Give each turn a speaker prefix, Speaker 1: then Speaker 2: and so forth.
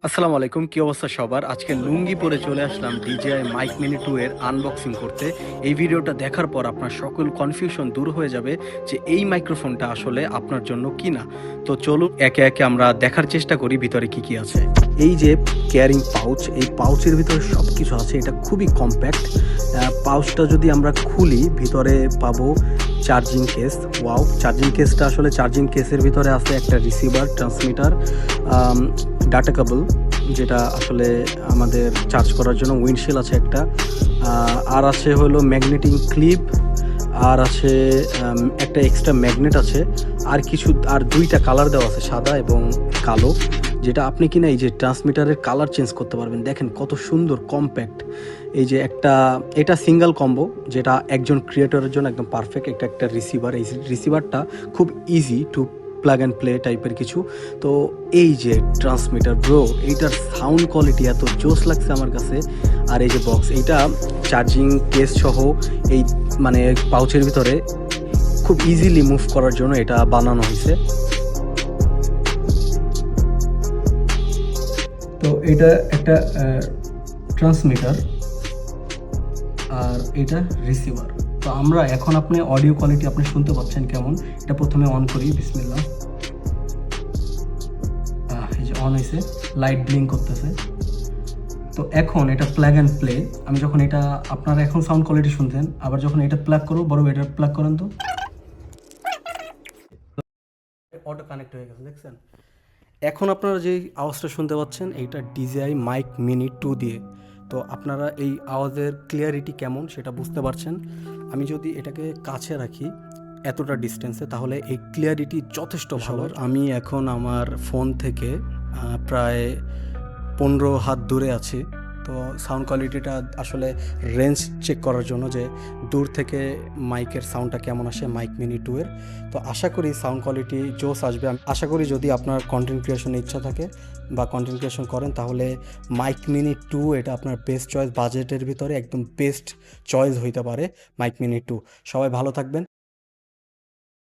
Speaker 1: আসসালামু আলাইকুম, কি অবস্থা সবার? আজকে লুঙ্গি পরে চলে আসলাম DJI মাইক মিনি 2 এর আনবক্সিং করতে। এই ভিডিওটা দেখার পর আপনার সকল কনফিউশন দূর হয়ে যাবে যে এই মাইক্রোফোনটা আসলে আপনার জন্য কিনা। তো চলুন একে একে আমরা দেখার চেষ্টা করি ভিতরে কি কি আছে। এই যে ক্যারিং পাউচ, এই পাউচের ভিতরে সব কিছু আছে। এটা খুবই কম্প্যাক্ট। পাউচটা যদি আমরা খুলি ভিতরে পাবো চার্জিং কেস। ওয়াও, চার্জিং কেসটা আসলে চার্জিং কেসের ভিতরে আছে একটা রিসিভার, ট্রান্সমিটার, ডাটা কেবল যেটা আসলে আমাদের চার্জ করার জন্য, উইন্ডশিল্ড আছে একটা, আর আছে হলো ম্যাগনেটিং ক্লিপ, আর আছে একটা এক্সট্রা ম্যাগনেট আছে, আর কিছু আর দুইটা কালার দেওয়া আছে, সাদা এবং কালো, যেটা আপনি কিনা এই যে ট্রান্সমিটারের কালার চেঞ্জ করতে পারবেন। দেখেন কত সুন্দর কম্প্যাক্ট। এই যে এটা সিঙ্গেল কম্বো, যেটা একজন ক্রিয়েটরের জন্য একদম পারফেক্ট। একটা রিসিভার, এই রিসিভারটা খুব easy to plug and play টাইপের কিছু। তো এই যে ট্রান্সমিটার ব্রো, এইটার সাউন্ড কোয়ালিটি এত জোস লাগছে আমার কাছে। আর এই যে বক্স, এইটা চার্জিং কেস সহ এই মানে পাউচের ভিতরে খুব ইজিলি মুভ করার জন্য এটা বানানো হয়েছে। তো এটা একটা ট্রান্সমিটার, আর এটা রিসিভার। তো আমরা এখন আপনি অডিও কোয়ালিটি আপনি শুনতে পাচ্ছেন কেমন। এটা প্রথমে অন করি, বিসমিল্লাহ। এই যে অন হয়েছে, লাইট ব্লিঙ্ক করতেছে। তো এখন এটা প্লাগ অ্যান্ড প্লে। আমি যখন এটা, আপনারা এখন সাউন্ড কোয়ালিটি শুনতেন, আবার যখন এটা প্লাগ করবো, বড় এটা প্লাগ করেন তো অটো কানেক্ট হয়ে গেছে, দেখছেন? এখন আপনারা যেই আওয়াজটা শুনতে পাচ্ছেন, এইটা DJI মাইক মিনি 2 দিয়ে। তো আপনারা এই আওয়াজের ক্লিয়ারিটি কেমন সেটা বুঝতে পারছেন। আমি যদি এটাকে কাছে রাখি এতটা ডিস্টেন্সে, তাহলে এই ক্লিয়ারিটি যথেষ্ট ভালো। আমি এখন আমার ফোন থেকে প্রায় 15 হাত দূরে আছি। তো সাউন্ড কোয়ালিটিটা আসলে রেঞ্জ চেক করার জন্য যে দূর থেকে মাইকের সাউন্ডটা কেমন আসে মাইক মিনি 2 এর। তো আশা করি সাউন্ড কোয়ালিটি জোস আসবে। আমি আশা করি যদি আপনার কন্টেন্ট ক্রিয়েশনের ইচ্ছা থাকে বা কন্টেন্ট ক্রিয়েশন করেন, তাহলে মাইক মিনি 2 এটা আপনার বেস্ট চয়েস। বাজেটের ভিতরে একদম বেস্ট চয়েস হইতে পারে মাইক মিনি 2। সবাই ভালো থাকবেন।